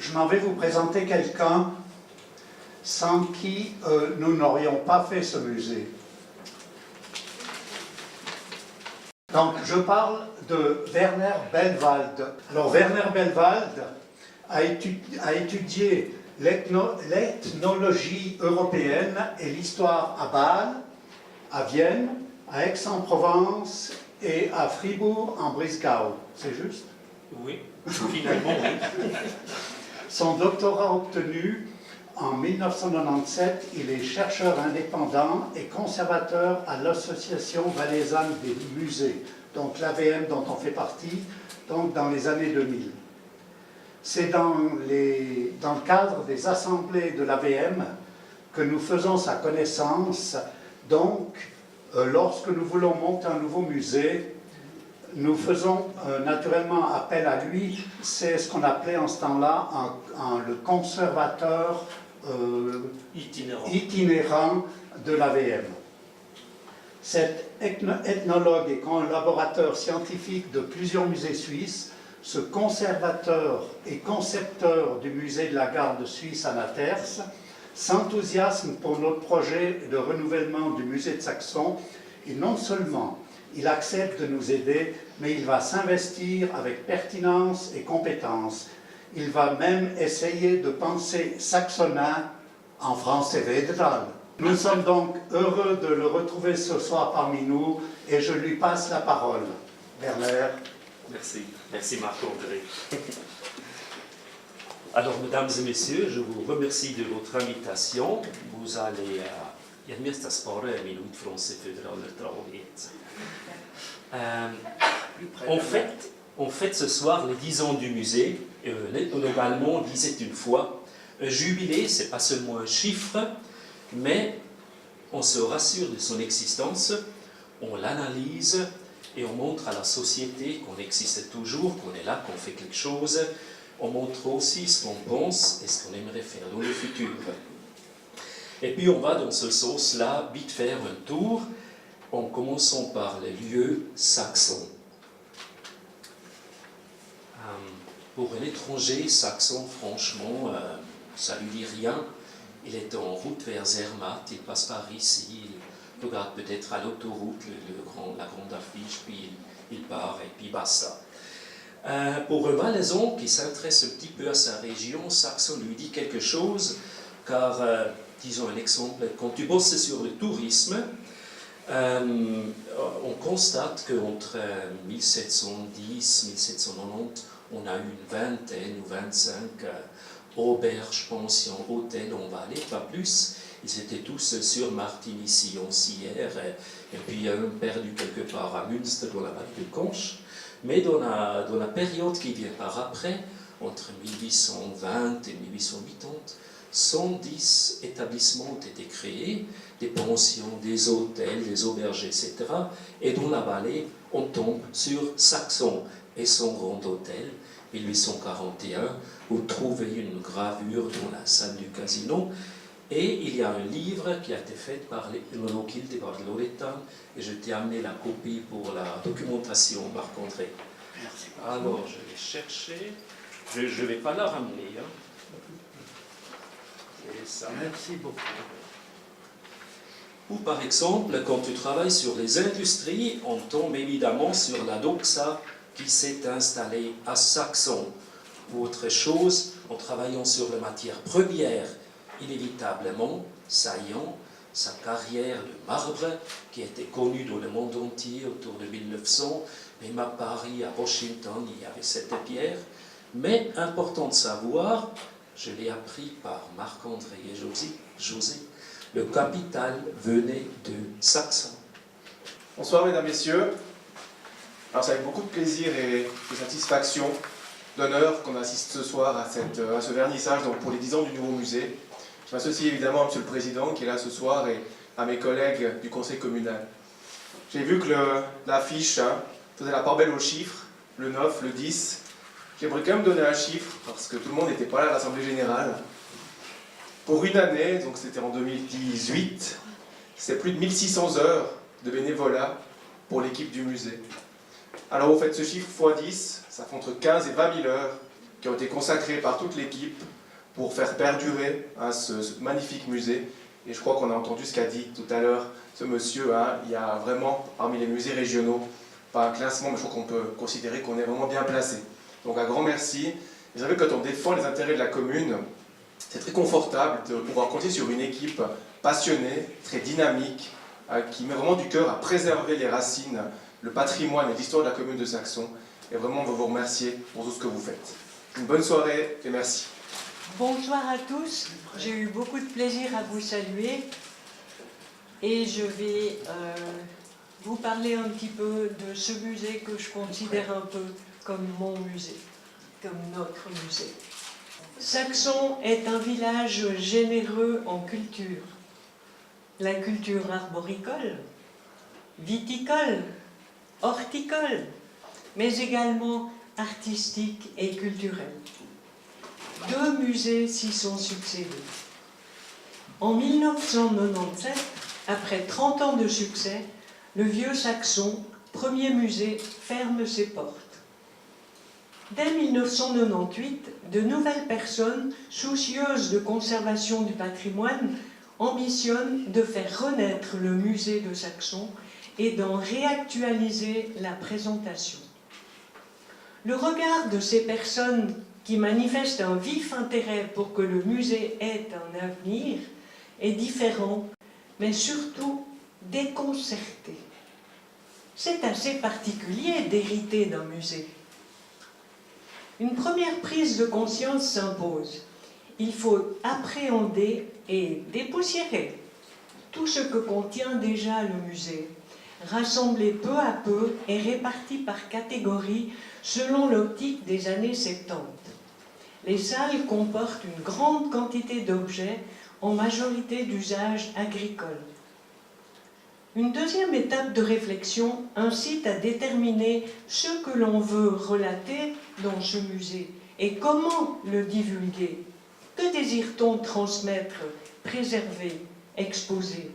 je m'en vais vous présenter quelqu'un sans qui nous n'aurions pas fait ce musée. Donc, je parle de Werner Bellwald. Alors, Werner Bellwald a étudié l'ethnologie européenne et l'histoire à Bâle, à Vienne, à Aix-en-Provence et à Fribourg-en-Brisgau. C'est juste? Oui, finalement, oui. Son doctorat obtenu en 1997, il est chercheur indépendant et conservateur à l'Association valaisanne des musées, donc l'AVM dont on fait partie, donc dans les années 2000. C'est dans le cadre des assemblées de l'AVM que nous faisons sa connaissance. Donc, lorsque nous voulons monter un nouveau musée, nous faisons naturellement appel à lui. C'est ce qu'on appelait en ce temps-là le conservateur itinérant de l'AVM. Cet ethnologue et collaborateur scientifique de plusieurs musées suisses, ce conservateur et concepteur du musée de la Garde suisse à Natters, s'enthousiasme pour notre projet de renouvellement du musée de Saxon et non seulement il accepte de nous aider, mais il va s'investir avec pertinence et compétence. Il va même essayer de penser saxonin en français védéral. Nous sommes donc heureux de le retrouver ce soir parmi nous et je lui passe la parole. Werner. Merci, merci Marc-André. Alors, mesdames et messieurs, je vous remercie de votre invitation. Vous allez... Jag mesta sparar min ordfrånsig federaltraget. En fait, ce soir, les 10 ans du musée, l'ethnologue allemand disait une fois, un jubilé, c'est pas seulement un chiffre, mais on se rassure de son existence, on l'analyse et on montre à la société qu'on existe toujours, qu'on est là, qu'on fait quelque chose. On montre aussi ce qu'on pense et ce qu'on aimerait faire dans le futur. Et puis on va dans ce sens-là vite faire un tour en commençant par les lieux saxons. Pour un étranger saxon, franchement, ça ne lui dit rien. Il est en route vers Zermatt, il passe par ici, il regarde peut-être à l'autoroute la grande affiche, puis il part et puis basta. Pour un Valaisan qui s'intéresse un petit peu à sa région, Saxon lui dit quelque chose, car, disons un exemple, quand tu bosses sur le tourisme, on constate qu'entre 1710 et 1790, on a eu une vingtaine ou 25 auberges, pensions, hôtels en Valais, pas plus. Ils étaient tous sur Martigny, Sierre, et puis un perdu quelque part à Münster, dans la vallée de Conches. Mais dans la période qui vient par après, entre 1820 et 1880, 110 établissements ont été créés, des pensions, des hôtels, des auberges, etc. Et dans la vallée, on tombe sur Saxon et son grand hôtel, 1841, vous trouvez une gravure dans la salle du casino. Et il y a un livre qui a été fait par l'ethnologue Hildegard Loretan, et je t'ai amené la copie pour la documentation, Marc-André. Merci. Alors, je vais chercher. Je ne vais pas la ramener. Hein. Et ça. Merci beaucoup. Ou par exemple, quand tu travailles sur les industries, on tombe évidemment sur la Doxa qui s'est installée à Saxon. Ou autre chose, en travaillant sur les matières premières, inévitablement, Saillant, sa carrière de marbre, qui était connue dans le monde entier autour de 1900, même à Paris, à Washington, il y avait cette pierre. Mais important de savoir, je l'ai appris par Marc-André et José, le capital venait de Saxon. Bonsoir mesdames, messieurs. Alors c'est avec beaucoup de plaisir et de satisfaction, d'honneur qu'on assiste ce soir à ce vernissage donc pour les 10 ans du nouveau musée. Je m'associe évidemment à Monsieur le Président qui est là ce soir et à mes collègues du Conseil communal. J'ai vu que l'affiche faisait la part belle aux chiffres, le 9, le 10. J'aimerais quand même donner un chiffre parce que tout le monde n'était pas là à l'Assemblée Générale. Pour une année, donc c'était en 2018, c'est plus de 1600 heures de bénévolat pour l'équipe du musée. Alors vous faites ce chiffre x 10, ça fait entre 15 et 20 000 heures qui ont été consacrés par toute l'équipe pour faire perdurer ce magnifique musée. Et je crois qu'on a entendu ce qu'a dit tout à l'heure ce monsieur. Il y a vraiment, parmi les musées régionaux, pas un classement, mais je crois qu'on peut considérer qu'on est vraiment bien placé. Donc un grand merci. Et vous savez, quand on défend les intérêts de la commune, c'est très confortable de pouvoir compter sur une équipe passionnée, très dynamique, qui met vraiment du cœur à préserver les racines, le patrimoine et l'histoire de la commune de Saxon. Et vraiment, on veut vous remercier pour tout ce que vous faites. Une bonne soirée et merci. Bonsoir à tous, j'ai eu beaucoup de plaisir à vous saluer et je vais vous parler un petit peu de ce musée que je considère un peu comme mon musée, comme notre musée. Saxon est un village généreux en culture. La culture arboricole, viticole, horticole, mais également artistique et culturelle. 2 musées s'y sont succédés. En 1997, après 30 ans de succès, le Vieux Saxon, premier musée, ferme ses portes. Dès 1998, de nouvelles personnes, soucieuses de conservation du patrimoine, ambitionnent de faire renaître le musée de Saxon et d'en réactualiser la présentation. Le regard de ces personnes qui manifestent un vif intérêt pour que le musée ait un avenir est différent, mais surtout déconcerté. C'est assez particulier d'hériter d'un musée. Une première prise de conscience s'impose. Il faut appréhender et dépoussiérer tout ce que contient déjà le musée, rassemblé peu à peu et réparti par catégories selon l'optique des années 70. Les salles comportent une grande quantité d'objets, en majorité d'usage agricole. Une deuxième étape de réflexion incite à déterminer ce que l'on veut relater dans ce musée et comment le divulguer. Que désire-t-on transmettre, préserver, exposer?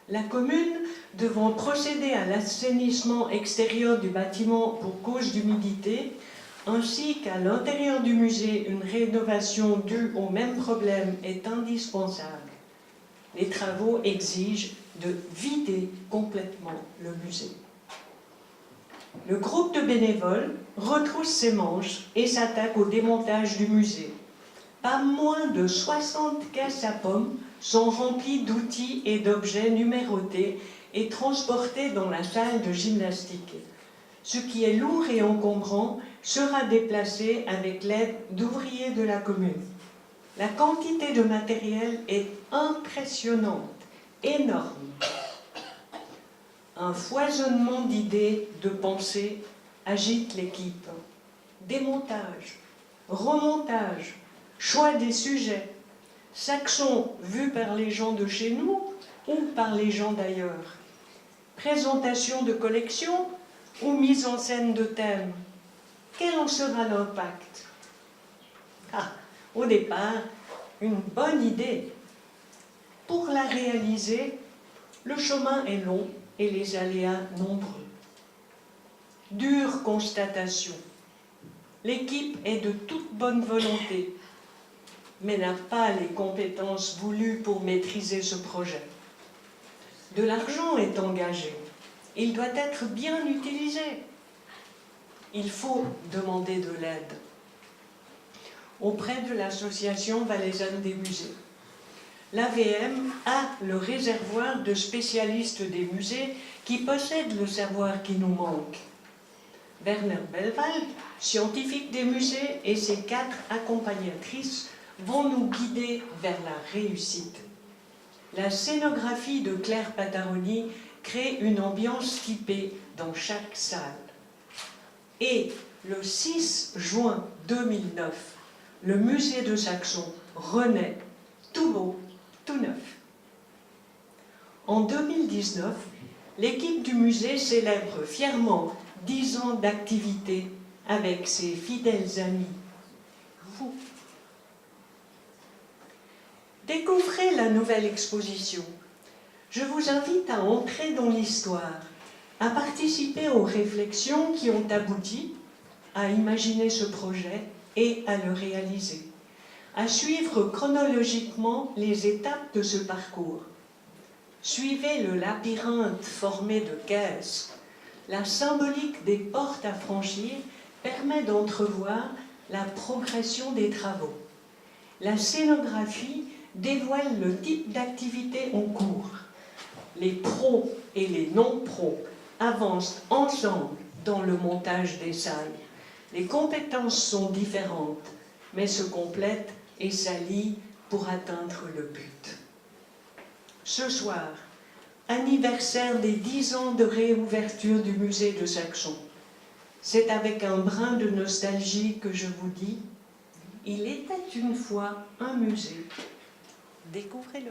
La commune, devant procéder à l'assainissement extérieur du bâtiment pour cause d'humidité, ainsi qu'à l'intérieur du musée, une rénovation due au même problème est indispensable. Les travaux exigent de vider complètement le musée. Le groupe de bénévoles retrousse ses manches et s'attaque au démontage du musée. Pas moins de 60 caisses à pommes sont remplies d'outils et d'objets numérotés et transportés dans la salle de gymnastique. Ce qui est lourd et encombrant sera déplacé avec l'aide d'ouvriers de la commune. La quantité de matériel est impressionnante, énorme. Un foisonnement d'idées, de pensées agite l'équipe. Démontage, remontage, choix des sujets, Saxon vu par les gens de chez nous ou par les gens d'ailleurs, présentation de collections ou mise en scène de thèmes. Quel en sera l'impact? Au départ, une bonne idée. Pour la réaliser, le chemin est long et les aléas nombreux. Dure constatation. L'équipe est de toute bonne volonté, mais n'a pas les compétences voulues pour maîtriser ce projet. De l'argent est engagé. Il doit être bien utilisé. Il faut demander de l'aide auprès de l'association valaisanne des musées. L'AVM a le réservoir de spécialistes des musées qui possèdent le savoir qui nous manque. Werner Belwald, scientifique des musées, et ses 4 accompagnatrices vont nous guider vers la réussite. La scénographie de Claire Pataroni crée une ambiance typée dans chaque salle. Et le 6 juin 2009, le musée de Saxon renaît tout beau, tout neuf. En 2019, l'équipe du musée célèbre fièrement 10 ans d'activité avec ses fidèles amis. Vous. Découvrez la nouvelle exposition. Je vous invite à entrer dans l'histoire, à participer aux réflexions qui ont abouti à imaginer ce projet et à le réaliser. À suivre chronologiquement les étapes de ce parcours. Suivez le labyrinthe formé de caisses. La symbolique des portes à franchir permet d'entrevoir la progression des travaux. La scénographie dévoile le type d'activité en cours. Les pros et les non-pros avancent ensemble dans le montage des salles. Les compétences sont différentes, mais se complètent et s'allient pour atteindre le but. Ce soir, anniversaire des 10 ans de réouverture du musée de Saxon. C'est avec un brin de nostalgie que je vous dis, il était une fois un musée. Découvrez-le.